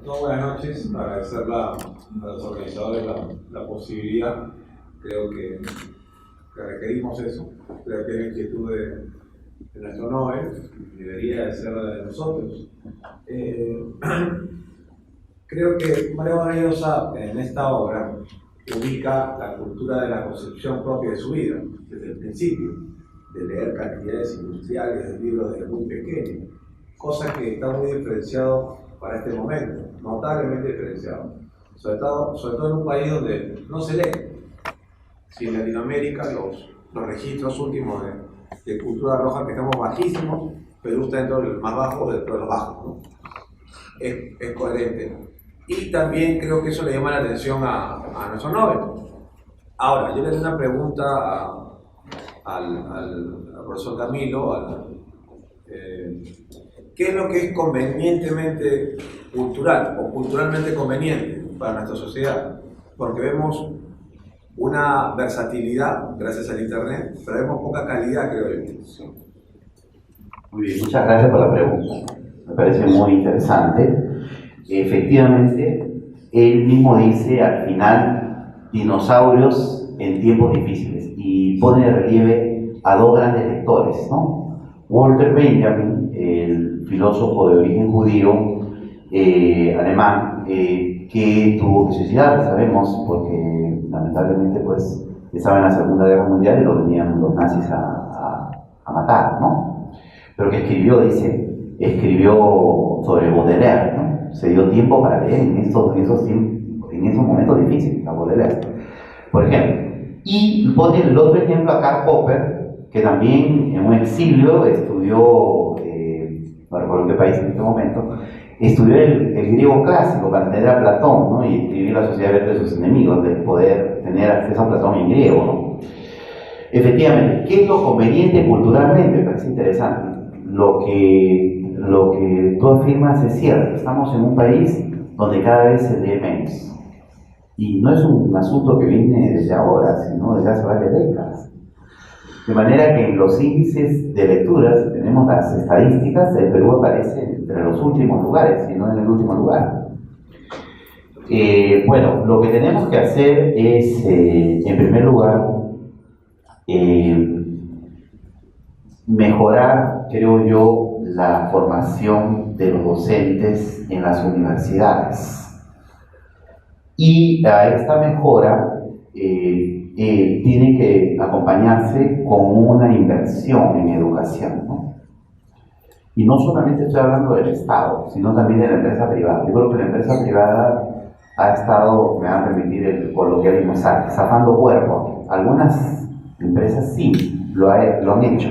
No, buenas noches. Agradecer a los organizadores la posibilidad. Creo que requerimos eso. Creo que es la inquietud de nuestro Nobel y debería de ser la de nosotros. Creo que Mario Vargallosa en esta obra ubica la cultura de la concepción propia de su vida, desde el principio, de leer cantidades industriales de libros desde muy pequeño, cosa que está muy diferenciado para este momento, notablemente diferenciado, sobre todo en un país donde no se lee. Si en Latinoamérica los registros últimos de cultura roja que estamos bajísimos, Perú está dentro del más bajo de los bajos, ¿no? Es coherente. Y también creo que eso le llama la atención a nuestro Nobel. Ahora, yo le doy una pregunta al profesor Camilo, ¿qué es lo que es convenientemente cultural o culturalmente conveniente para nuestra sociedad? Porque vemos una versatilidad gracias al internet, pero vemos poca calidad, creo yo. Muy bien, muchas gracias por la pregunta. Me parece muy interesante. Efectivamente, él mismo dice al final dinosaurios en tiempos difíciles y pone de relieve a dos grandes lectores, ¿no? Walter Benjamin, el filósofo de origen judío alemán, que tuvo que suicidarse, sabemos, porque lamentablemente pues estaba en la Segunda Guerra Mundial y lo venían los nazis a matar, ¿no? Pero que escribió sobre Baudelaire, ¿no? Se dio tiempo para leer en esos momentos difíciles a Baudelaire, por ejemplo. Y pone el otro ejemplo a Karl Popper, que también en un exilio estudió, no recuerdo qué país en este momento, estudió el griego clásico para entender a Platón, ¿no? Y escribir La sociedad verde de sus enemigos, de poder tener acceso a Platón en griego, ¿no? Efectivamente, ¿qué es lo conveniente culturalmente? Me parece interesante. Lo que tú afirmas es cierto. Estamos en un país donde cada vez se lee menos. Y no es un asunto que viene desde ahora, sino desde hace varias décadas. De manera que en los índices de lectura, si tenemos las estadísticas, el Perú aparece entre los últimos lugares, y no en el último lugar. Bueno, lo que tenemos que hacer es, en primer lugar, mejorar, creo yo, la formación de los docentes en las universidades. Y a esta mejora tiene que acompañarse con una inversión en educación, ¿no? Y no solamente estoy hablando del Estado, sino también de la empresa privada. Yo creo que la empresa privada ha estado, me van a permitir el coloquialismo, zafando cuerpo. Algunas empresas sí lo han hecho,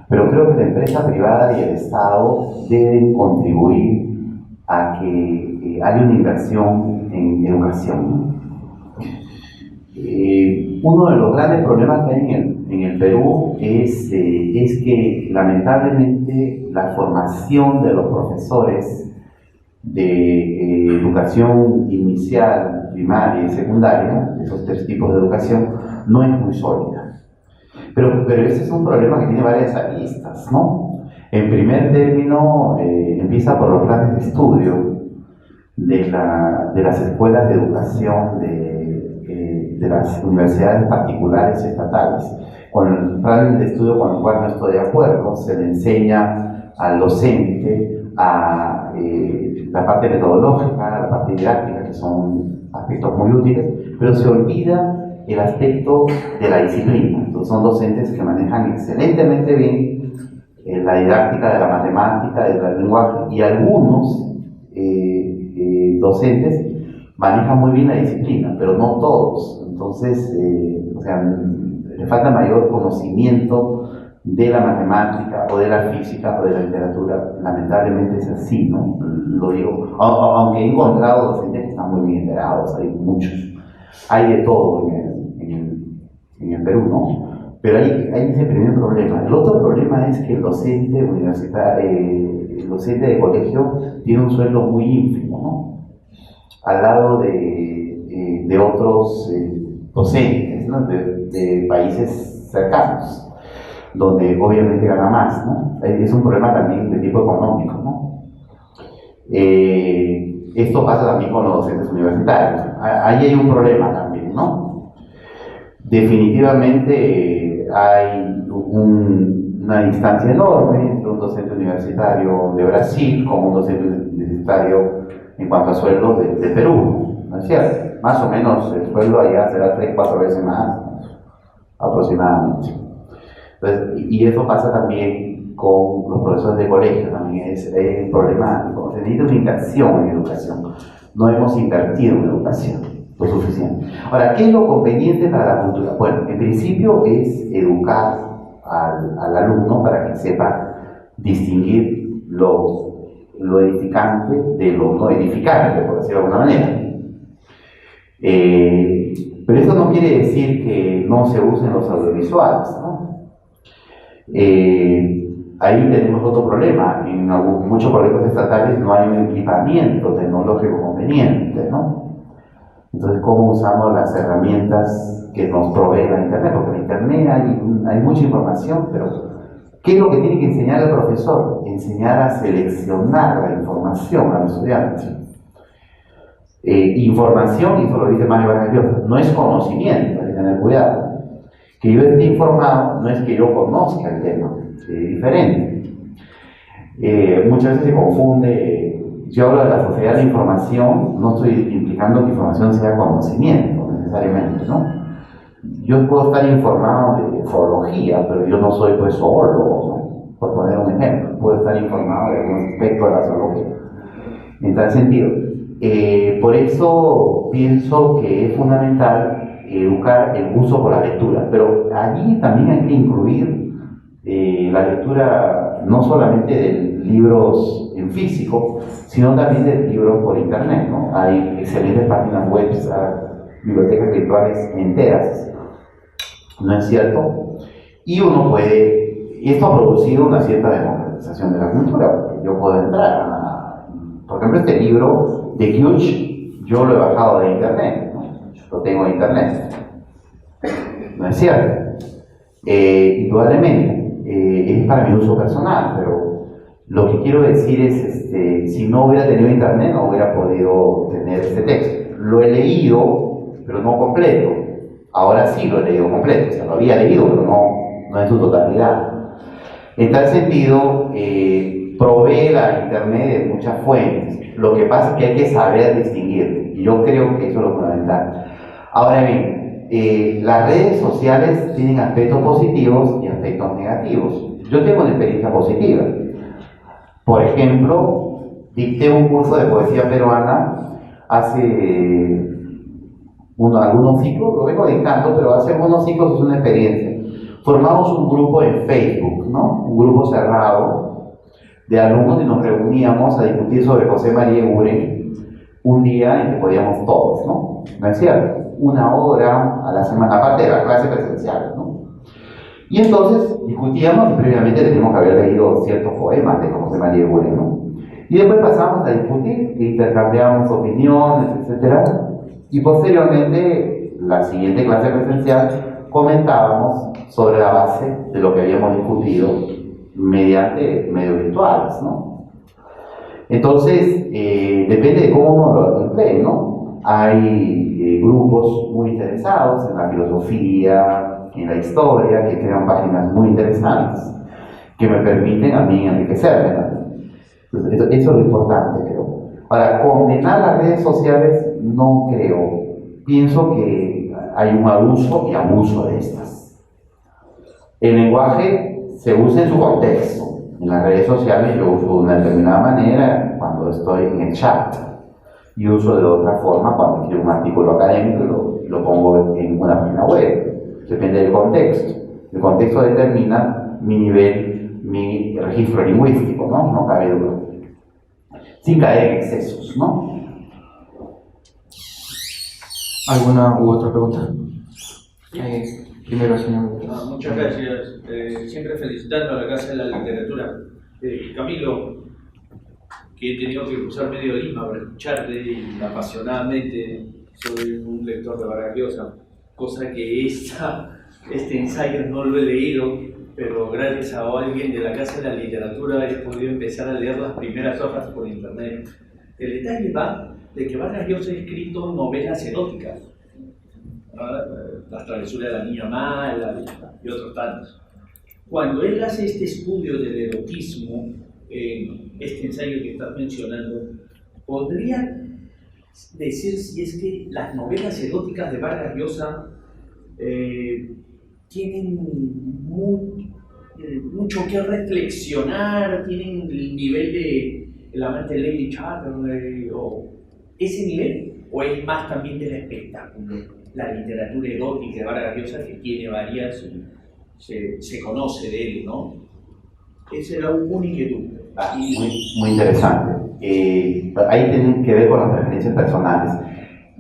pero creo que la empresa privada y el Estado deben contribuir a que haya una inversión en educación, ¿no? Uno de los grandes problemas que hay en el Perú es que lamentablemente la formación de los profesores de educación inicial, primaria y secundaria, esos tres tipos de educación, no es muy sólida. Pero ese es un problema que tiene varias aristas, ¿no? En primer término, empieza por los planes de estudio de las escuelas de educación de las universidades particulares y estatales. Con el plan de estudio con el cual no estoy de acuerdo, se le enseña al docente la parte metodológica, la parte didáctica, que son aspectos muy útiles, pero se olvida el aspecto de la disciplina. Entonces son docentes que manejan excelentemente bien la didáctica de la matemática, del lenguaje, y algunos docentes manejan muy bien la disciplina, pero no todos. Entonces, le falta mayor conocimiento de la matemática o de la física o de la literatura. Lamentablemente es así, ¿no? Lo digo, aunque he encontrado docentes que están muy bien enterados, hay muchos, hay de todo en el Perú, ¿no? Pero hay ese primer problema. El otro problema es que el docente universitario, el docente de colegio tiene un sueldo muy ínfimo, ¿no? Al lado de otros docentes, ¿no? de países cercanos, donde obviamente gana más, ¿no? Es un problema también de tipo económico, ¿no? esto pasa también con los docentes universitarios. Ahí hay un problema también, ¿no? Definitivamente hay una distancia enorme entre un docente universitario de Brasil como un docente universitario en cuanto a sueldos de Perú, ¿no es cierto? Más o menos el sueldo allá será 3-4 veces más, aproximadamente. Entonces, y eso pasa también con los profesores de colegio, también es problemático. Se necesita una inversión en educación. No hemos invertido en educación lo suficiente. Ahora, ¿qué es lo conveniente para la cultura? Bueno, en principio es educar al alumno para que sepa distinguir lo edificante de lo no edificante, por decirlo de alguna manera. Pero eso no quiere decir que no se usen los audiovisuales, ¿no? Ahí tenemos otro problema. En muchos colegios estatales no hay un equipamiento tecnológico conveniente, ¿no? Entonces, ¿cómo usamos las herramientas que nos provee la Internet? Porque en Internet hay mucha información, pero ¿qué es lo que tiene que enseñar el profesor? Enseñar a seleccionar la información a los estudiantes. Información, y eso lo dice Mario Vargas Llosa, no es conocimiento, hay que tener cuidado. Que yo esté informado no es que yo conozca el tema, es diferente. Muchas veces se confunde. Yo hablo de la sociedad de información, no estoy implicando que información sea conocimiento necesariamente, ¿no? Yo puedo estar informado de zoología, pero yo no soy pues zoólogo, ¿no? Por poner un ejemplo. Puedo estar informado de algún aspecto de la zoología. En tal sentido, por eso pienso que es fundamental educar el gusto por la lectura, pero allí también hay que incluir la lectura no solamente de libros en físico, sino también de libros por internet, ¿no? Hay excelentes páginas web, bibliotecas virtuales enteras, ¿no es cierto? Y uno puede, y esto ha producido una cierta democratización de la cultura, porque yo puedo entrar por ejemplo, este libro de Hughes, yo lo he bajado de internet, ¿no? Lo tengo en internet, ¿no es cierto? Indudablemente, es para mi uso personal, pero lo que quiero decir es, si no hubiera tenido internet, no hubiera podido tener este texto. Lo he leído, pero no completo. Ahora sí lo he leído completo, o sea, lo había leído, pero no en su totalidad. En tal sentido, provee la internet de muchas fuentes. Lo que pasa es que hay que saber distinguir, y yo creo que eso es lo fundamental. Ahora bien, las redes sociales tienen aspectos positivos y aspectos negativos. Yo tengo una experiencia positiva. Por ejemplo, dicté un curso de poesía peruana hace algunos ciclos, lo vengo dictando, pero hace algunos ciclos es una experiencia. Formamos un grupo en Facebook, ¿no? Un grupo cerrado de alumnos y nos reuníamos a discutir sobre José María Eguren un día en que podíamos todos, ¿no? ¿No es cierto? 1 hora a la semana, aparte de la clase presencial, ¿no? Y entonces discutíamos, y previamente teníamos que haber leído ciertos poemas de José María Eguren, ¿no? Y después pasamos a discutir, intercambiamos opiniones, etc. Y posteriormente, la siguiente clase presencial, comentábamos sobre la base de lo que habíamos discutido mediante medios virtuales, ¿no? Entonces, depende de cómo uno lo emplee, ¿no? Hay grupos muy interesados en la filosofía, en la historia, que crean páginas muy interesantes, que me permiten a mí enriquecerme, ¿no? Entonces, eso es lo importante, creo. Para condenar las redes sociales, no creo. Pienso que hay un abuso y abuso de estas. El lenguaje se usa en su contexto. En las redes sociales yo uso de una determinada manera cuando estoy en el chat y uso de otra forma cuando escribo un artículo académico y lo pongo en una página web. Depende del contexto. El contexto determina mi nivel, mi registro lingüístico, ¿no? No cabe duda. Sin caer en excesos, ¿no? ¿Alguna u otra pregunta? Primero, señor. Muchas gracias. Siempre felicitando a la Casa de la Literatura. Camilo, que he tenido que cruzar medio Lima para escucharte y apasionadamente. Soy un lector de Vargas Llosa, cosa que este ensayo no lo he leído, pero gracias a alguien de la Casa de la Literatura he podido empezar a leer las primeras hojas por internet. El detalle va de que Vargas Llosa ha escrito novelas eróticas, Las travesuras de la niña mala y otros tantos. Cuando él hace este estudio del erotismo, este ensayo que estás mencionando, ¿podría decir si es que las novelas eróticas de Vargas Llosa tienen mucho que reflexionar, tienen el nivel de El amante de Lady Chatterley, o ese nivel, o es más también del espectáculo, la literatura erótica de Vargas Llosa, que tiene varias y se conoce de él, ¿no? Esa era una inquietud. Muy interesante. Ahí tienen que ver con las preferencias personales.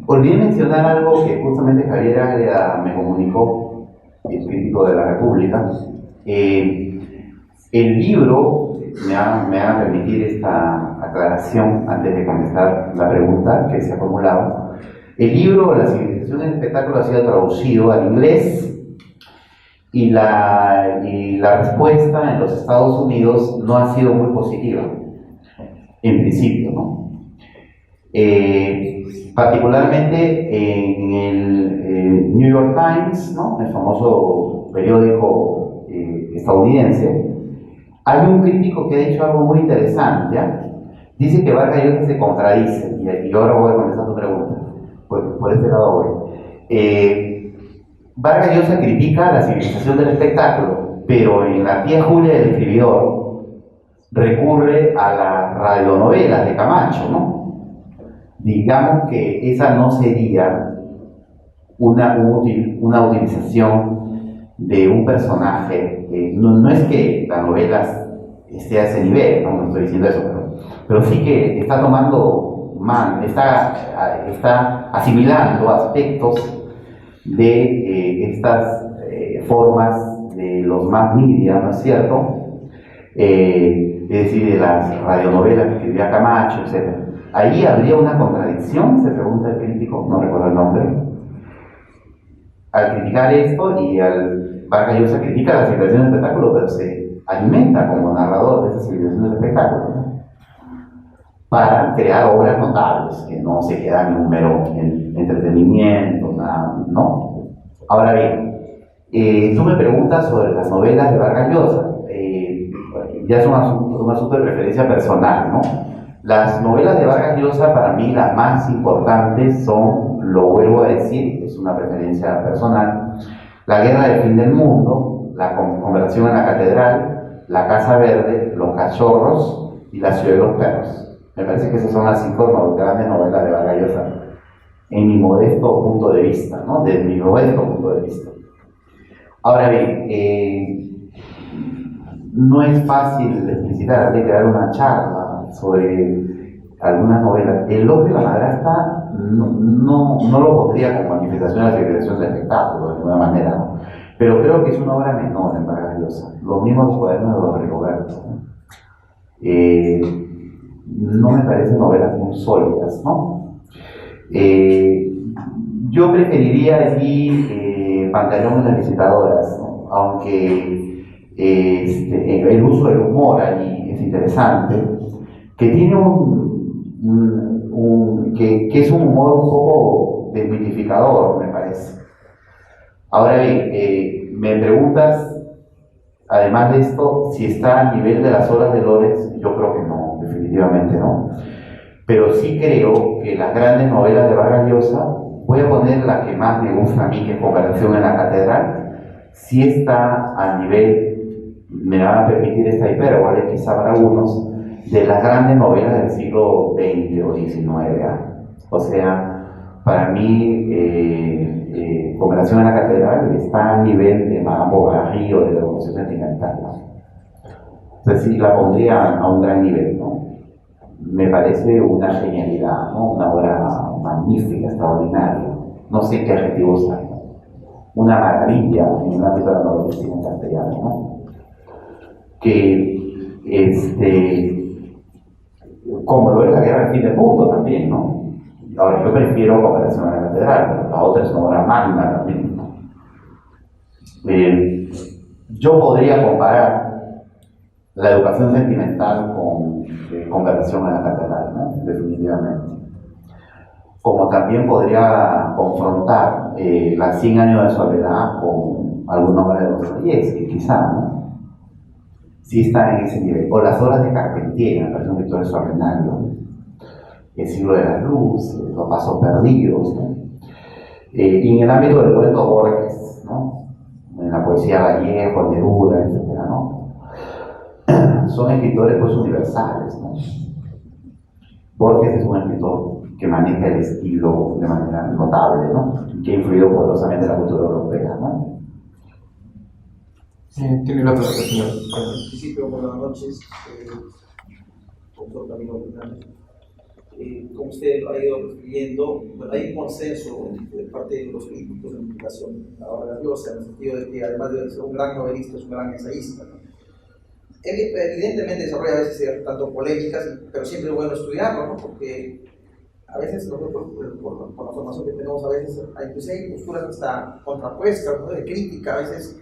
Olvidé mencionar algo que justamente Javier Ágreda me comunicó, el crítico de la República. El libro, me va a permitir esta aclaración antes de contestar la pregunta que se ha formulado. El libro La civilización del espectáculo ha sido traducido al inglés y la respuesta en los Estados Unidos no ha sido muy positiva, en principio, ¿no? Particularmente en el New York Times, ¿no?, el famoso periódico estadounidense, hay un crítico que ha dicho algo muy interesante, ¿ya? Dice que Vargas Llosa se contradice, y ahora voy a contestar tu pregunta, por este lado voy. Vargas Llosa critica la civilización del espectáculo, pero en La tía Julia del escribidor recurre a las radionovelas de Camacho, ¿no? Digamos que esa no sería una utilización de un personaje. No es que la novela esté a ese nivel, no estoy diciendo eso, pero sí que está tomando, está asimilando aspectos de estas formas de los mass media, ¿no es cierto? Es decir, de las radionovelas que escribía Camacho, etc. Ahí habría una contradicción, se pregunta el crítico, no recuerdo el nombre. Al criticar esto, y al Vargas Llosa critica la civilización del espectáculo, pero se alimenta como narrador de esa civilización del espectáculo, ¿no?, para crear obras notables que no se quedan en un mero entretenimiento, nada, ¿no? Ahora bien, tú me preguntas sobre las novelas de Vargas Llosa. Ya es un asunto de preferencia personal, ¿no? Las novelas de Vargas Llosa, para mí, las más importantes son, lo vuelvo a decir, es una preferencia personal, La guerra del fin del mundo, La conversación en la catedral, La casa verde, Los cachorros y La ciudad de los perros. Me parece que esas son las 5 grandes novelas de Vargas Llosa, en mi modesto punto de vista, ¿no? Desde mi modesto punto de vista. Ahora bien, no es fácil explicitar, hay que dar una charla sobre algunas novelas. El loco y la madrastra no lo pondría como manifestación de la civilización del espectáculo, de ninguna manera, ¿no? Pero creo que es una obra menor en Vargas Llosa. Los mismos cuadernos de Don Rigoberto, ¿no? No me parecen novelas muy sólidas, ¿no? Yo preferiría allí Pantaleón y las visitadoras, ¿no? Aunque el uso del humor allí es interesante, que tiene que es un humor un poco desmitificador, me parece. Ahora bien, me preguntas, además de esto, si está a nivel de las obras de Lores. Yo creo que no, definitivamente no. Pero sí creo que las grandes novelas de Vargas Llosa, voy a poner la que más me gusta a mí, que es Conversación en la catedral, sí está a nivel, me van a permitir esta hipérbole, quizá para algunos, de las grandes novelas del siglo XX o XIX. O sea, para mí, Conversación en la catedral está a nivel de Madame Bovary o de la Revolución Sentimental, ¿no? Entonces sí la pondría a un gran nivel, ¿no? Me parece una genialidad, ¿no? Una obra magnífica, extraordinaria. No sé qué adjetivo usar, ¿no? Una maravilla en el ámbito de la novelística en castellano, ¿no? Que, como lo es La guerra del fin del mundo también, ¿no? Ahora, yo prefiero Conversación en la catedral, pero la otra es una obra magna también, ¿no? Yo podría comparar la educación sentimental con Conversación en la catedral, ¿no? Definitivamente. como también podría confrontar las 100 años de soledad con algún nombre de Dostoyevsky, quizá, ¿no? Sí está en ese nivel. O las obras de Carpentier, me parece un escritor extraordinario. El siglo de la luz, los pasos perdidos, ¿no? Y en el ámbito del cuento Borges, ¿no? En la poesía Vallejo, Neruda, etcétera, ¿no? Son escritores pues universales, ¿no? Borges es un escritor que maneja el estilo de manera notable, ¿no? Y que ha influido poderosamente en la cultura europea, ¿no? Tiene la palabra, señor. En principio, buenas noches, doctor Camilo Fernández. Como usted ha ido refiriendo, bueno, hay un consenso de parte de los críticos de comunicación a Vargas Llosa, en el sentido de que además de ser un gran novelista, es un gran ensayista, ¿no? Evidentemente desarrolla a veces tanto polémicas, pero siempre es bueno estudiarlo, ¿no? Porque a veces nosotros, por la formación que tenemos, a veces hay posturas hasta contrapuestas, ¿no? De crítica, a veces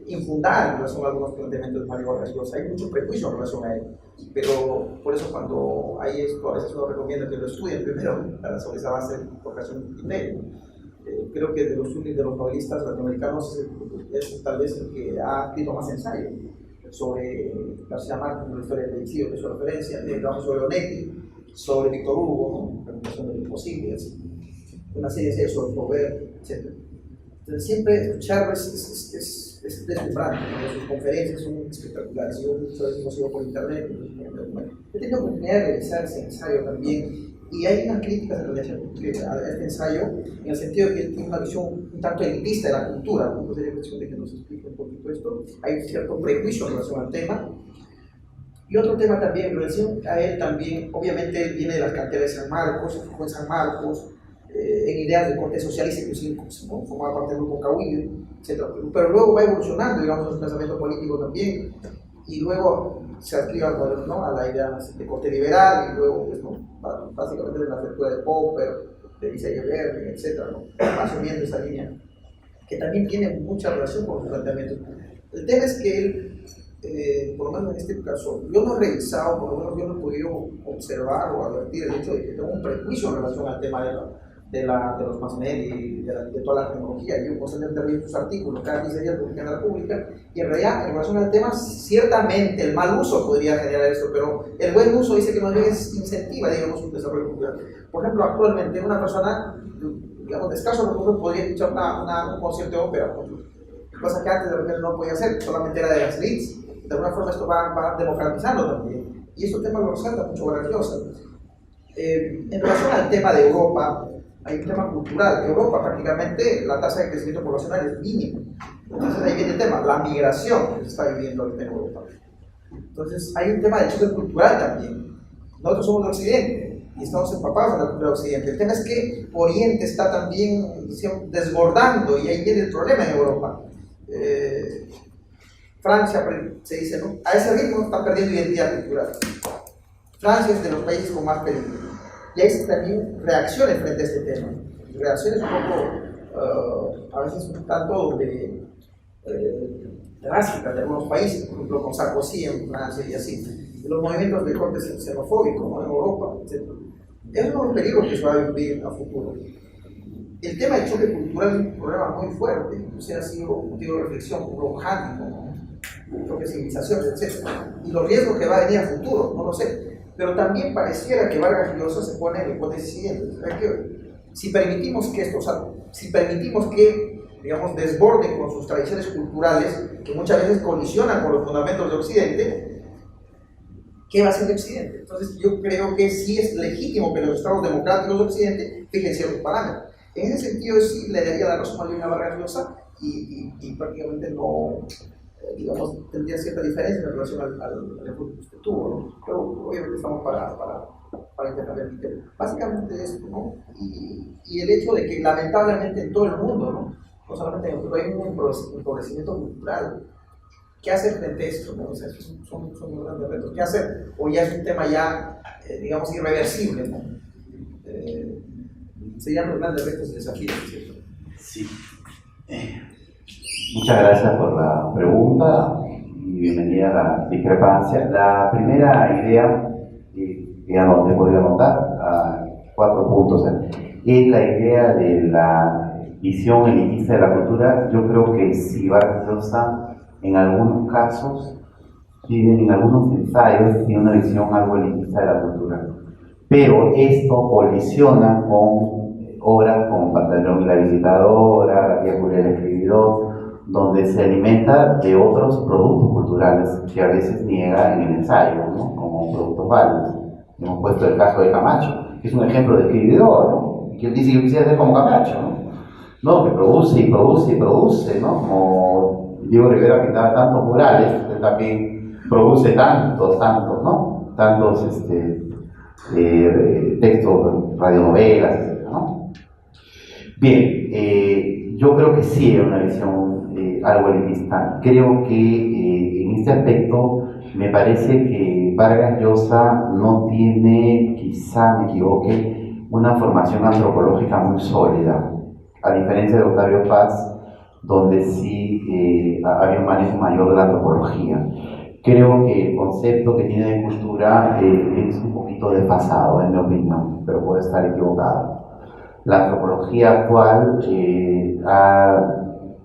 infundada en relación a algunos planteamientos de Mario Vargas Llosa. Hay mucho prejuicio en relación a él, pero por eso cuando hay esto, a veces uno recomienda que lo estudien primero sobre esa base de vocación criterio. Creo que de los novelistas latinoamericanos es tal vez el que ha escrito más ensayo sobre García Márquez, la historia del exilio, que es su referencia, el trabajo sobre Onetti, sobre Víctor Hugo, ¿no? La Revolución de lo Imposible, una serie de ensayos sobre Flaubert, etc. Entonces, siempre escuchar es deslumbrante, ¿no? Sus conferencias son espectaculares. Yo hemos ido por internet, he tenido oportunidad de realizar ese ensayo también, y hay unas críticas en relación a este ensayo, en el sentido de que él tiene una visión un tanto elitista de la cultura, ¿no? Entonces, hay cuestión de que nos explique un poquito esto. Hay un cierto prejuicio en relación al tema. Y otro tema también, en relación a él también, obviamente él viene de las canteras de San Marcos, fue en San Marcos, en ideas de corte socialista, inclusive, ¿no? Formaba parte del grupo Cahuille, etc. Pero luego va evolucionando, digamos, en su pensamiento político también, y luego se adscribe ¿no? a la idea de corte liberal, y luego, pues, ¿no? Básicamente de la lectura de Popper, de Isaiah Berlin, etc., ¿no? Asumiendo esa línea, que también tiene mucha relación con sus planteamientos. El tema es que él, por lo menos en este caso, yo no he revisado, por lo menos yo no he podido observar o advertir el hecho de que tengo un prejuicio en relación al tema de los mass media y de toda la tecnología. Yo constantemente reviso sus artículos, cada 15 días publican en la República, y en realidad, en relación al tema, ciertamente el mal uso podría generar esto, pero el buen uso dice que más bien incentiva, digamos, un desarrollo cultural. Por ejemplo, actualmente una persona, digamos, de escasos recursos podría escuchar un concierto de ópera, cosa que antes de repente no podía hacer, solamente era de las elites. De alguna forma esto va democratizando también, y este tema lo resalta mucho Vargas Llosa. En relación al tema de Europa, hay un tema cultural. Europa prácticamente la tasa de crecimiento poblacional es mínima. Entonces ahí viene el tema, la migración que se está viviendo ahorita en Europa. Entonces hay un tema de choque cultural también. Nosotros somos de Occidente y estamos empapados en la cultura de Occidente. El tema es que Oriente está también desbordando, y ahí viene el problema en Europa. Francia, se dice, ¿no? A ese ritmo está perdiendo identidad cultural. Francia es de los países con más peligro. Y hay también reacciones frente a este tema. Reacciones un poco, a veces un tanto drásticas de algunos países, por ejemplo con Sarkozy en Francia y así. Los movimientos de corte xenofóbico, ¿no? En Europa, etc. Es uno de los peligros que se va a vivir a futuro. El tema del choque cultural es un problema muy fuerte. Incluso ha sido motivo de reflexión por los choque civilizaciones, etc. Y los riesgos que va a venir a futuro, no lo sé. Pero también pareciera que Vargas Llosa se pone en la hipótesis siguiente: si permitimos que esto, o sea, si permitimos que, digamos, desborden con sus tradiciones culturales, que muchas veces colisionan con los fundamentos de Occidente, ¿qué va a hacer de Occidente? Entonces yo creo que sí es legítimo que los estados democráticos de Occidente fijen ciertos parámetros. En ese sentido sí le daría la razón a Vargas Llosa, y prácticamente no, digamos, tendría cierta diferencia en relación al enfoque que usted tuvo, ¿no? Pero obviamente estamos para intercambiar criterios. Básicamente esto, ¿no? Y el hecho de que lamentablemente en todo el mundo, no solamente en Europa, hay un empobrecimiento cultural. ¿Qué hacer frente a esto, ¿no? O sea, son grandes retos. ¿Qué hacer? O ya es un tema ya, digamos, irreversible, ¿no? Serían los grandes retos y desafíos, ¿cierto? Sí. Muchas gracias por la pregunta y bienvenida a la discrepancia. La primera idea que a donde podría notar, 4 puntos. Es la idea de la visión elitista de la cultura. Yo creo que si Vargas Llosa, en algunos casos, en algunos ensayos, tiene una visión algo elitista de la cultura. Pero esto colisiona con obras como Pantaleón y la Visitadora, La tía Julia y el Escribidor, donde se alimenta de otros productos culturales que a veces niega en el ensayo, ¿no? Como productos válidos. Hemos puesto el caso de Camacho, que es un ejemplo de escribidor, ¿no? Y que él dice que yo quisiera ser como Camacho, ¿no? Que produce y produce y produce, ¿no? Como Diego Rivera pintaba tantos murales, él también produce tantos, ¿no? Tantos textos, radionovelas, etc., ¿no? Bien, yo creo que sí es una visión algo elitista. Creo que en este aspecto me parece que Vargas Llosa no tiene, quizá me equivoque, una formación antropológica muy sólida, a diferencia de Octavio Paz, donde sí había un manejo mayor de la antropología. Creo que el concepto que tiene de cultura es un poquito desfasado, en mi opinión, pero puede estar equivocado. La antropología actual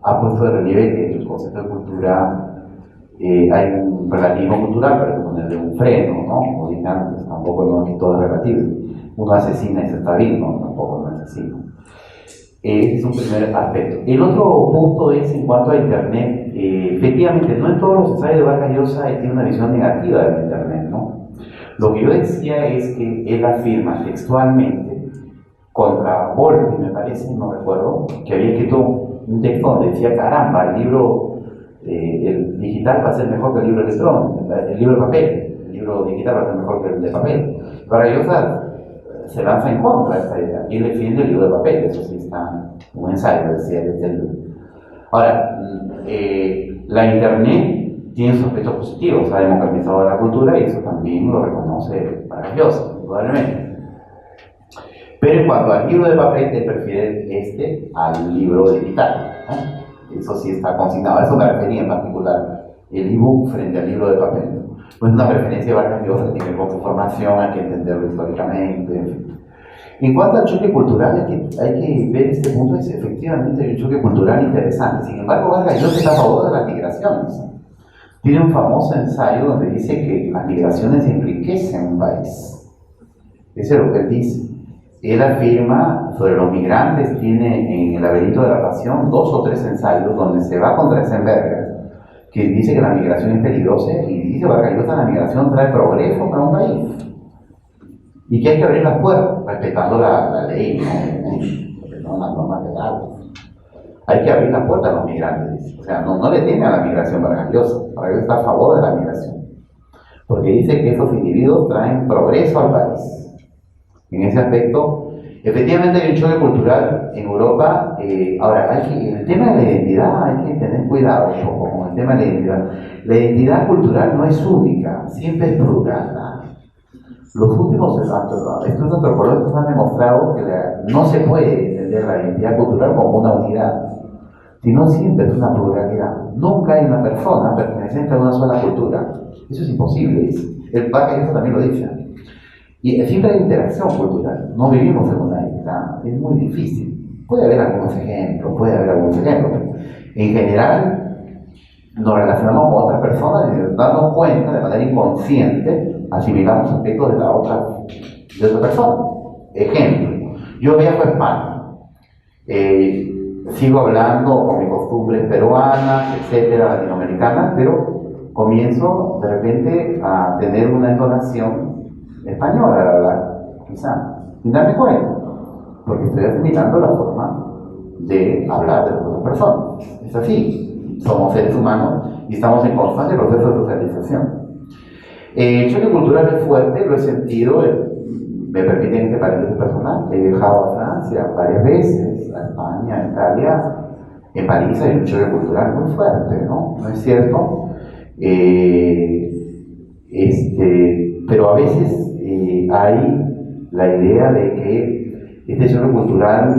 ha puesto de relieve que el concepto de cultura hay un relativismo cultural, pero hay que ponerle un freno, ¿no? Como dije antes, tampoco no es que todo es relativo. Uno asesina y se está bien, ¿no? Tampoco no es así, ¿no? Ese es un primer aspecto. El otro punto es en cuanto a Internet. Efectivamente, no en todos los ensayos de Vargas Llosa tiene una visión negativa del Internet, ¿no? Lo que yo decía es que él afirma textualmente contra Volpi, me parece, no recuerdo, que había escrito un texto donde decía, caramba, el libro el digital va a ser mejor que el libro electrónico, el libro de papel, el libro digital va a ser mejor que el de papel. Vargas Llosa se lanza en contra de esta idea y él defiende el libro de papel, eso sí está un ensayo, decía desde el... Ahora, la Internet tiene sus aspectos positivos, ha democratizado la cultura y eso también lo reconoce Vargas Llosa, indudablemente. Pero en cuanto al libro de papel, él prefiere al libro digital, ¿no? Eso sí está consignado, a eso me refería en particular, el ebook frente al libro de papel. No es una preferencia de Vargas Llosa que tiene poca información, hay que entenderlo históricamente, en fin. En cuanto al choque cultural, hay que ver este punto, es efectivamente un choque cultural interesante. Sin embargo, Vargas Llosa está a favor de las migraciones. Tiene un famoso ensayo donde dice que las migraciones enriquecen un país. Eso es lo que él dice. Él afirma sobre los migrantes, tiene en El laberinto de la pasión 2 o 3 ensayos donde se va contra Eisenberger, que dice que la migración es peligrosa y dice Vargas Llosa la migración trae progreso para un país y que hay que abrir las puertas respetando la ley, no las normas legales. Hay que abrir las puertas a los migrantes, o sea, no le teme a la migración Vargas Llosa. Vargas Llosa está a favor de la migración porque dice que esos individuos traen progreso al país. En ese aspecto, efectivamente hay un choque cultural en Europa. Ahora, el tema de la identidad hay que tener cuidado un poco con el tema de la identidad. La identidad cultural no es única, siempre es plural, ¿no? Los últimos estudios antropológicos han demostrado que no se puede entender la identidad cultural como una unidad, sino siempre es una pluralidad. Nunca hay una persona perteneciente a una sola cultura. Eso es imposible. El Vargas Llosa también lo dice. Y siempre hay interacción cultural, no vivimos en una isla, es muy difícil. Puede haber algunos ejemplos, pero en general nos relacionamos con otras personas y nos damos cuenta de manera inconsciente, asimilamos aspectos de la otra persona. Ejemplo, yo viajo a España, sigo hablando con mis costumbres peruanas, etcétera, latinoamericanas, pero comienzo de repente a tener una entonación española al hablar, quizá, sin darme cuenta, porque estoy asimilando la forma de hablar de las otras personas. Es así, somos seres humanos y estamos en constante proceso de socialización. El choque cultural es fuerte, lo he sentido, me permiten este paréntesis personal, he viajado a Francia varias veces, a España, a Italia, en París hay un choque cultural muy fuerte, ¿no? ¿No es cierto? Pero a veces hay la idea de que este choque cultural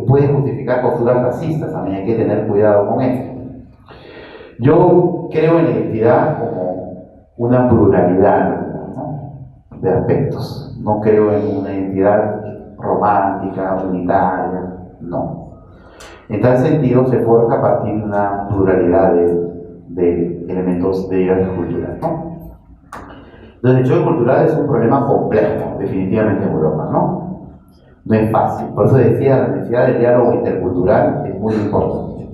puede justificar posturas racistas, también hay que tener cuidado con esto. Yo creo en la identidad como una pluralidad, ¿no?, de aspectos. No creo en una identidad romántica, unitaria, no. En tal sentido, se forja a partir de una pluralidad de elementos de diversas culturas, ¿no? Entonces, el choque cultural es un problema complejo, definitivamente en Europa, ¿no? No es fácil. Por eso decía, la necesidad del diálogo intercultural es muy importante,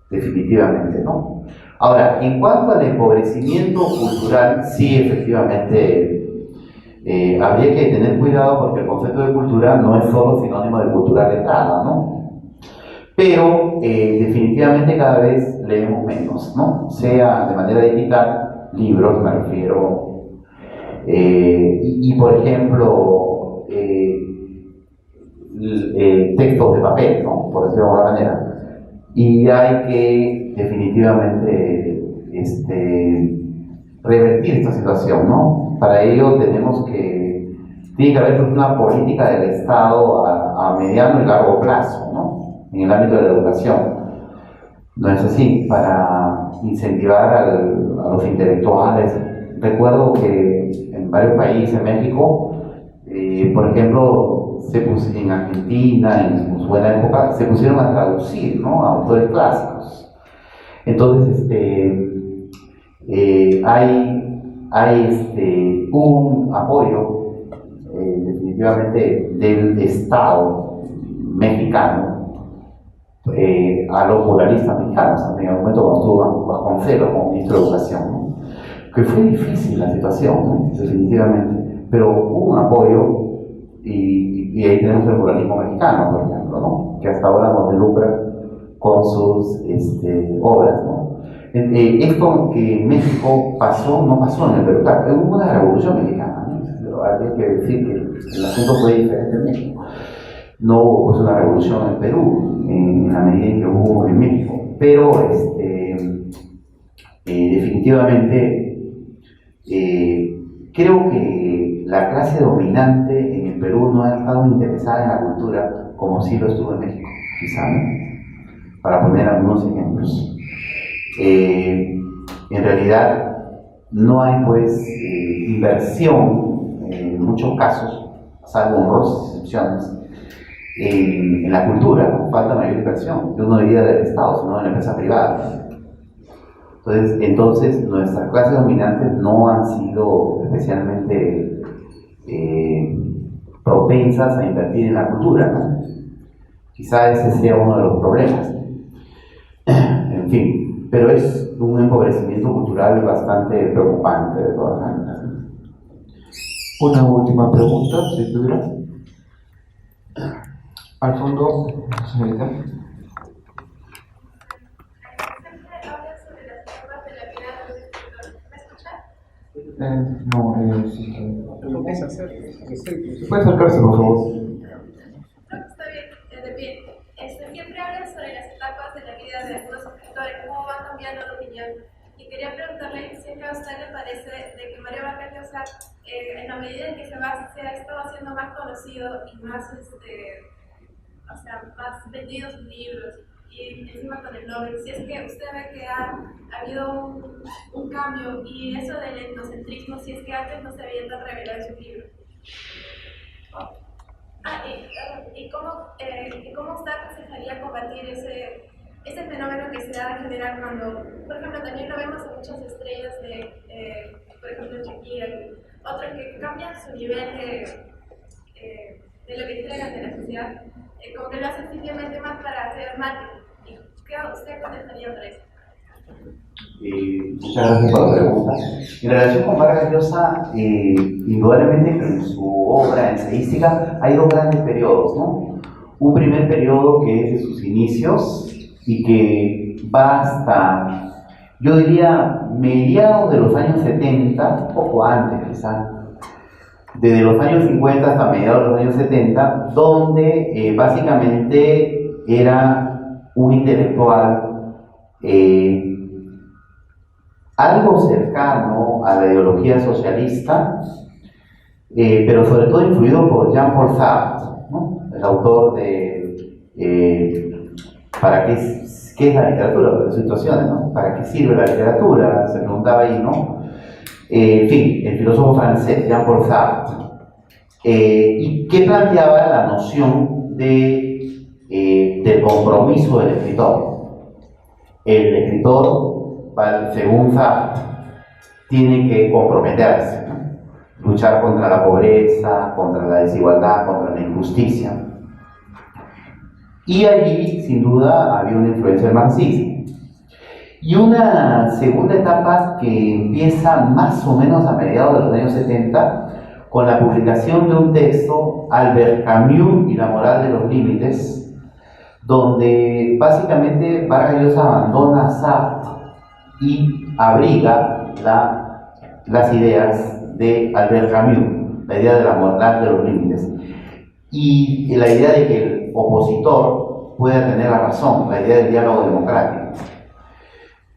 definitivamente, ¿no? Ahora, en cuanto al empobrecimiento cultural, sí, efectivamente, habría que tener cuidado porque el concepto de cultura no es solo sinónimo de cultura letrada, ¿no? Pero definitivamente cada vez leemos menos, ¿no? Sea de manera digital, libros me refiero, y por ejemplo, textos de papel, ¿no? Por decirlo de alguna manera. Y hay que definitivamente revertir esta situación, ¿no? Para ello tiene que haber una política del Estado a mediano y largo plazo, ¿no? En el ámbito de la educación. No es así, para incentivar a los intelectuales. Recuerdo que en varios países, en México, por ejemplo, en Argentina, en su buena época, se pusieron a traducir, ¿no? A autores clásicos. Entonces, hay un apoyo definitivamente del Estado mexicano a los muralistas mexicanos, en el momento cuando estuvo Vasconcelos como ministro de Educación, ¿no? Que fue difícil la situación, ¿no? Definitivamente, pero hubo un apoyo y ahí tenemos el muralismo mexicano, por ejemplo, ¿no? Que hasta ahora nos lucra con sus obras, ¿no? Esto que en México pasó, no pasó en el Perú, claro, hubo una revolución mexicana, ¿no? Hay que decir que el asunto fue diferente en México. No hubo pues, una revolución en Perú, en la medida en que hubo en México, pero definitivamente creo que la clase dominante en el Perú no ha estado interesada en la cultura como sí lo estuvo en México, quizá, ¿no? Para poner algunos ejemplos. En realidad no hay pues inversión en muchos casos, salvo honrosas excepciones, en la cultura, ¿no? Falta mayor inversión. Yo no diría del Estado, sino de la empresa privada. Entonces nuestras clases dominantes no han sido especialmente propensas a invertir en la cultura, ¿no? Quizá ese sea uno de los problemas. En fin, pero es un empobrecimiento cultural bastante preocupante de todas maneras. Una última pregunta, si tuviera. Al fondo, señorita. No, sí. Puedes hacer. ¿Puede acercarse, por favor? Está bien, de pie. Siempre hablas sobre las etapas de la vida de algunos escritores, cómo van cambiando de opinión. Y quería preguntarle si a usted le parece de que Mario Vargas Llosa, en la medida en que se ha estado haciendo más conocido y más, más vendidos sus libros, y encima con el Nobel, si es que usted ve que ha habido un cambio y eso del etnocentrismo, si es que antes no se veía tan revelado en sus libros. ¿Y cómo usted aconsejaría combatir ese fenómeno que se da en general cuando, por ejemplo, también lo vemos en muchas estrellas por ejemplo, Shakira, otros que cambian su nivel de lo que entregan de la sociedad, como que lo hacen simplemente más para hacer marketing? ¿Qué usted aconsejaría para eso? Muchas gracias por la pregunta. En relación con Vargas Llosa, indudablemente que en su obra ensayística hay dos grandes periodos, ¿no? Un primer periodo que es de sus inicios y que va hasta, yo diría, mediados de los años 70, poco antes quizá, desde los años 50 hasta mediados de los años 70, donde básicamente era un intelectual algo cercano a la ideología socialista, pero sobre todo influido por Jean-Paul Sartre, ¿no? El autor de ¿para qué es la literatura? Por situaciones, ¿no? ¿Para qué sirve la literatura? Se preguntaba ahí, ¿no? En fin, el filósofo francés Jean-Paul Sartre. y que planteaba la noción del compromiso del escritor. El escritor, según Sartre, tiene que comprometerse, ¿no? Luchar contra la pobreza, contra la desigualdad, contra la injusticia. Y allí, sin duda, había una influencia del marxismo. Y una segunda etapa que empieza más o menos a mediados de los años 70, con la publicación de un texto, Albert Camus y la moral de los límites, donde básicamente Vargas Llosa abandona a Sartre y abriga las ideas de Albert Camus, la idea de la moral de los límites, y la idea de que el opositor pueda tener la razón, la idea del diálogo democrático.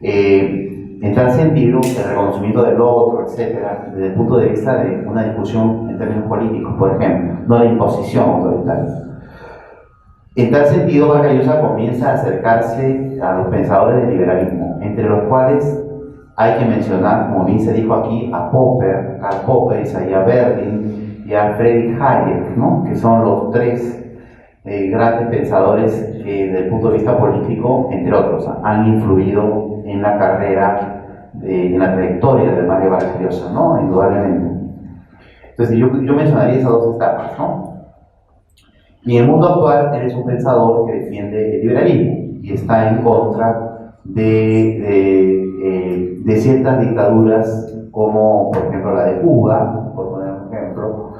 En tal sentido, el reconocimiento del otro, etcétera, desde el punto de vista de una discusión en términos políticos, por ejemplo, no la imposición autoritaria. En tal sentido, Vargas Llosa comienza a acercarse a los pensadores del liberalismo, entre los cuales hay que mencionar, como bien se dijo aquí, a Popper, Karl Popper, Isaiah Berlin y a Friedrich Hayek, ¿no? Que son los tres grandes pensadores que, desde el punto de vista político, entre otros, han influido en la carrera, en la trayectoria de Mario Vargas Llosa, ¿no? Indudablemente. Entonces, yo mencionaría esas dos etapas, ¿no? Y en el mundo actual, él es un pensador que defiende el liberalismo y está en contra de ciertas dictaduras, como por ejemplo la de Cuba, por poner un ejemplo,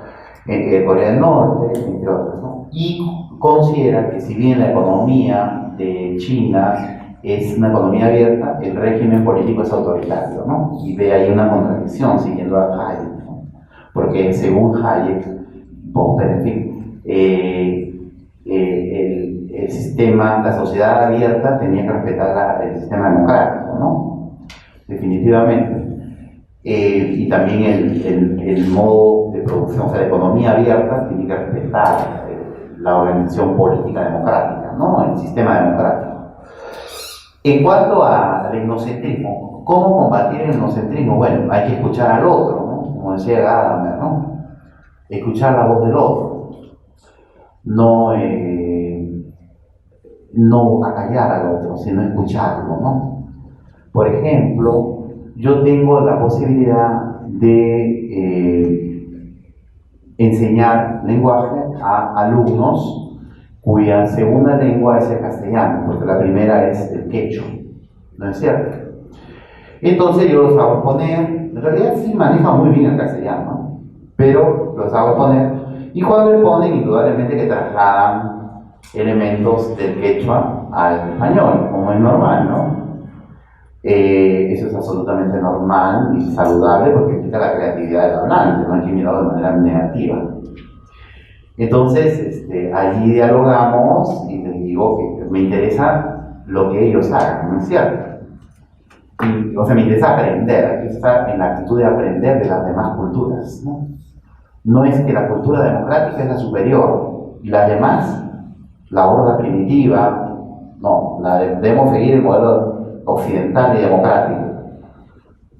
Corea del Norte, entre otras, ¿no? Y considera que, si bien la economía de China es una economía abierta, el régimen político es autoritario, ¿no? Y ve ahí una contradicción siguiendo a Hayek, ¿no? Porque según Hayek, Popper, en fin, el sistema, la sociedad abierta tenía que respetar el sistema democrático, ¿no? Definitivamente. Y también el modo de producción, o sea, la economía abierta tiene que respetar la organización política democrática, ¿no? El sistema democrático. En cuanto al etnocentrismo, ¿cómo combatir el etnocentrismo? Bueno, hay que escuchar al otro, ¿no? Como decía Gadamer, ¿no? Escuchar la voz del otro. No acallar al otro, sino escucharlo, ¿no? Por ejemplo, yo tengo la posibilidad de enseñar lenguaje a alumnos cuya segunda lengua es el castellano, porque la primera es el quechua, ¿no es cierto? Entonces yo los hago poner, en realidad sí manejan muy bien el castellano, ¿no? Pero los hago poner, y cuando le ponen, indudablemente que trasladan elementos del quechua al español, como es normal, ¿no? Eso es absolutamente normal y saludable, porque implica la creatividad del hablante, no hay que mirarlo de manera negativa. Entonces, allí dialogamos y les digo que me interesa lo que ellos hagan, ¿no es cierto? Y, o sea, me interesa aprender, hay que estar en la actitud de aprender de las demás culturas, ¿no? No es que la cultura democrática es la superior y las demás, la horda primitiva, no, debemos seguir el modelo occidental y democrático.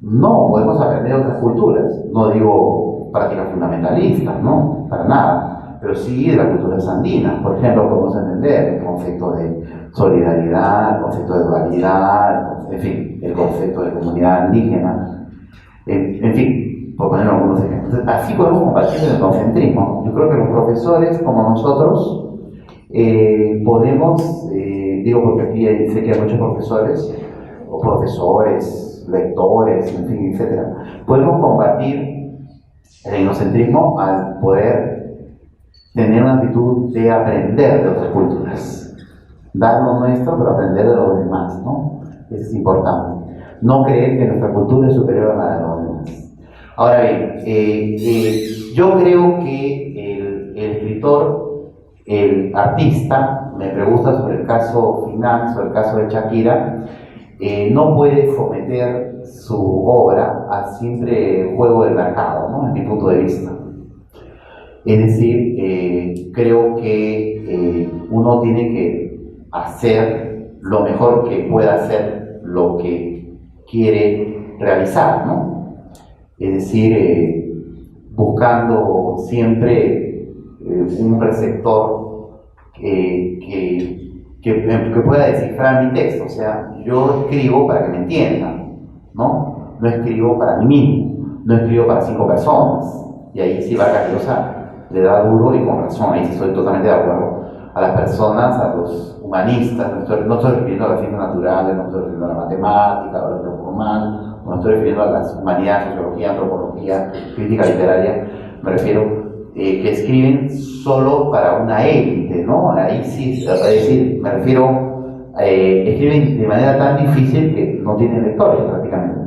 No, podemos aprender de otras culturas, no digo prácticas fundamentalistas, no, para nada, pero sí de las culturas andinas. Por ejemplo, podemos entender el concepto de solidaridad, el concepto de dualidad, en fin, el concepto de comunidad indígena, en fin, por poner algunos ejemplos. Así podemos combatir el etnocentrismo. Yo creo que los profesores, como nosotros, podemos, digo porque aquí sé que hay muchos profesores, o profesores, lectores, en fin, etc. Podemos combatir el etnocentrismo al poder tener una actitud de aprender de otras culturas, dar lo nuestro, pero aprender de los demás, ¿no? Eso es importante. No creer que nuestra cultura es superior a la de los demás. Ahora bien, yo creo que el escritor, el artista, me pregunta sobre el caso final, sobre el caso de Shakira, no puede someter su obra a simple juego del mercado, ¿no? En mi punto de vista. Es decir, creo que uno tiene que hacer lo mejor que pueda hacer lo que quiere realizar, ¿no? Es decir, buscando siempre un receptor que pueda descifrar mi texto. O sea, yo escribo para que me entiendan, ¿no? No escribo para mí mismo, no escribo para 5 personas. Y ahí sí Vargas Llosa le da duro y con razón, ahí sí estoy totalmente de acuerdo. A las personas, a los humanistas, no estoy refiriendo a las ciencias naturales, no estoy refiriendo a la matemática, a lo formal, no estoy refiriendo a las humanidades, sociología, antropología, crítica literaria, me refiero que escriben solo para una élite, ¿no? Ahí sí, es decir, me refiero, escriben de manera tan difícil que no tienen lectores prácticamente.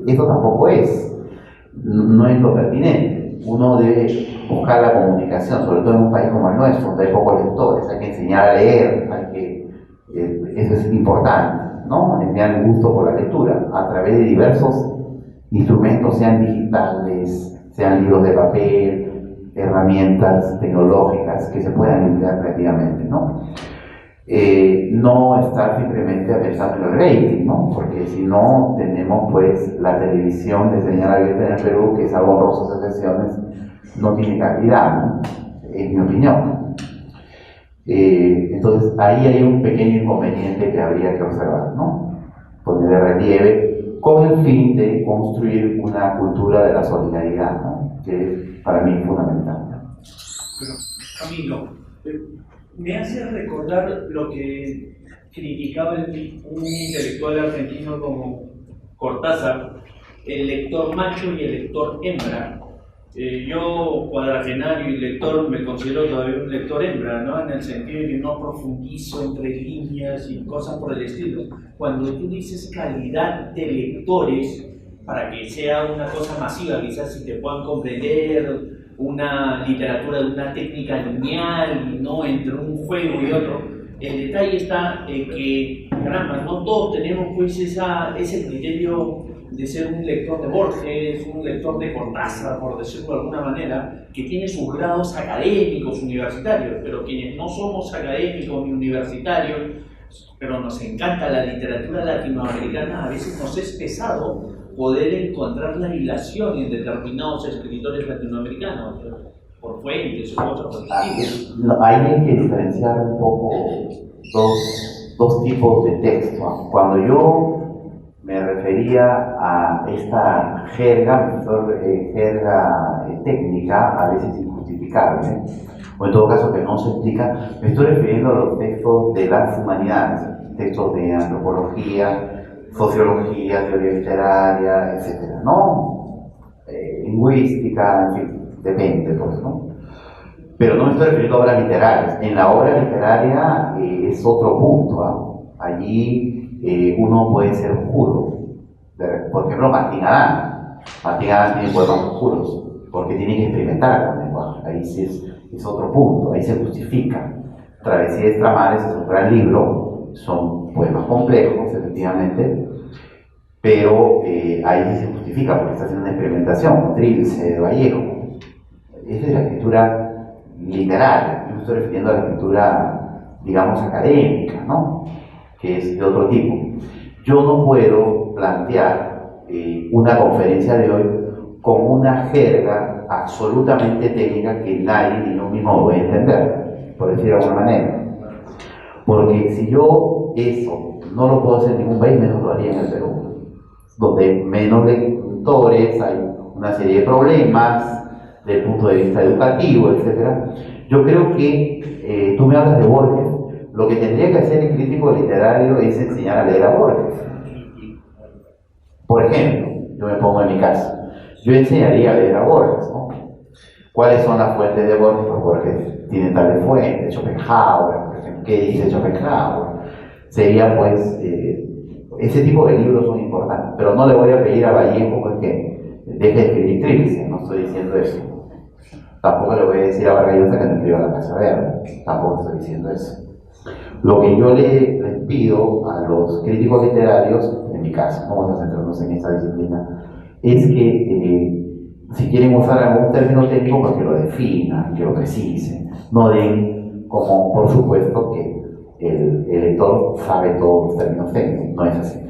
Esto tampoco es, no es lo pertinente. Uno debe buscar la comunicación, sobre todo en un país como el nuestro, donde hay pocos lectores, hay que enseñar a leer, eso es importante, ¿no? Enseñar el gusto por la lectura a través de diversos instrumentos, sean digitales, sean libros de papel, herramientas tecnológicas que se puedan emplear creativamente, ¿no? No estar simplemente pensando en el rating, ¿no? Porque si no, tenemos pues la televisión de señal abierta en el Perú, que salvo honrosas excepciones, no tiene calidad, ¿no? En mi opinión. Entonces, ahí hay un pequeño inconveniente que habría que observar, ¿no? Poner de relieve con el fin de construir una cultura de la solidaridad, ¿no? Que para mí es fundamental. Pero, Camilo, me hace recordar lo que criticaba un intelectual argentino como Cortázar, el lector macho y el lector hembra. Yo, cuadragenario y lector, me considero todavía un lector hembra, ¿no? En el sentido de que no profundizo entre líneas y cosas por el estilo. Cuando tú dices calidad de lectores, para que sea una cosa masiva, quizás si te puedan comprender una literatura de una técnica lineal, ¿no? Entre un juego y otro, el detalle está en que, caramba, no todos tenemos pues ese criterio de ser un lector de Borges, un lector de Cortázar, por decirlo de alguna manera, que tiene sus grados académicos universitarios, pero quienes no somos académicos ni universitarios, pero nos encanta la literatura latinoamericana, a veces nos es pesado poder encontrar la hilación en determinados escritores latinoamericanos, por fuentes u otros motivos. Ahí hay que diferenciar un poco dos tipos de texto. Cuando yo me refería a esta jerga técnica, a veces injustificable, o en todo caso que no se explica, me estoy refiriendo a los textos de las humanidades, textos de antropología, sociología, teoría literaria, etcétera, ¿no? Lingüística, en fin, depende, pues, ¿no? Pero no me estoy refiriendo a obras literarias. En la obra literaria es otro punto, ¿eh? Allí uno puede ser oscuro. Por ejemplo, Martín Adán tiene poemas oscuros, porque tiene que experimentar con el lenguaje. Ahí sí es otro punto, ahí se justifica. Travesía de Extramares es un gran libro, son poemas complejos, efectivamente, pero ahí sí se justifica porque está haciendo una experimentación, Trilce, de Vallejo. Esa es la escritura literaria, yo me estoy refiriendo a la escritura, digamos, académica, ¿no? Que es de otro tipo. Yo no puedo plantear una conferencia de hoy con una jerga absolutamente técnica que nadie ni yo mismo puede entender, por decirlo de alguna manera. Porque si yo eso no lo puedo hacer en ningún país, menos lo haría en el Perú, donde menos lectores, hay una serie de problemas desde el punto de vista educativo, etc. Yo creo que tú me hablas de Borges. Lo que tendría que hacer el crítico literario es enseñar a leer a Borges. Por ejemplo, yo me pongo en mi caso, yo enseñaría a leer a Borges, ¿no? ¿Cuáles son las fuentes de Borges? Pues Borges tiene tales fuentes, Schopenhauer, por ejemplo, ¿qué dice Schopenhauer? Sería pues, ese tipo de libros son importantes, pero no le voy a pedir a Vallejo pues, que deje de escribir Trilce, no estoy diciendo eso. Tampoco le voy a decir a Vargas Llosa que no escriba La Casa Verde, tampoco estoy diciendo eso. Lo que yo les pido a los críticos literarios, en mi caso, no vamos a centrarnos en esta disciplina, es que si quieren usar algún término técnico, pues que lo definan, que lo precisen, no den como por supuesto que el lector sabe todos los términos técnicos, no es así.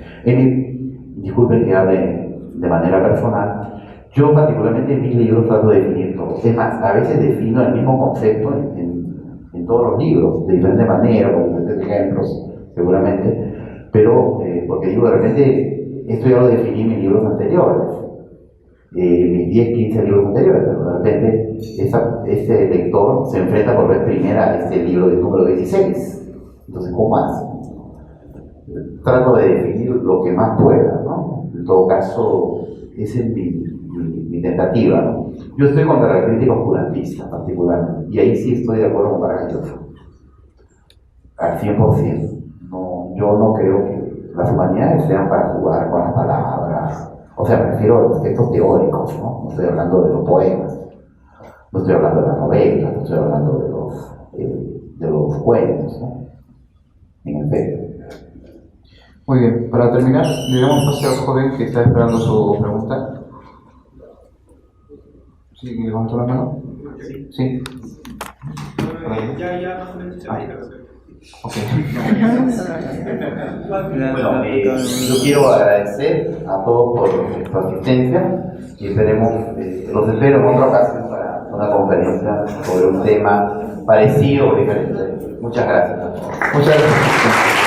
Disculpen que hable de manera personal, Yo particularmente en mis libros trato de definir todo. Es más, a veces defino el mismo concepto en todos los libros, de diferente manera, con diferentes ejemplos, seguramente, pero porque digo, de repente, esto ya lo definí en mis libros anteriores, mis 10, 15 libros anteriores, pero de repente ese lector se enfrenta por vez primera a este libro del número 16. Entonces, ¿cómo hace? Trato de definir lo que más pueda, ¿no? En todo caso, esa es mi tentativa, ¿no? Yo estoy contra la crítica oscurantista, particularmente, y ahí sí estoy de acuerdo con Vargas Llosa, al 100%. No, yo no creo que las humanidades sean para jugar con las palabras, o sea, me refiero a los textos teóricos, ¿no? No estoy hablando de los poemas, no estoy hablando de las novelas, no estoy hablando de los cuentos, ¿no? En efecto. Muy bien, para terminar, le damos pase al joven que está esperando su pregunta. ¿Sí? ¿Levantó la mano? Sí. Ya más o menos se explica. Ok. Bueno, yo quiero agradecer a todos por su asistencia y los espero en otra ocasión para una conferencia sobre un tema parecido o diferente. Muchas gracias a todos. Muchas gracias.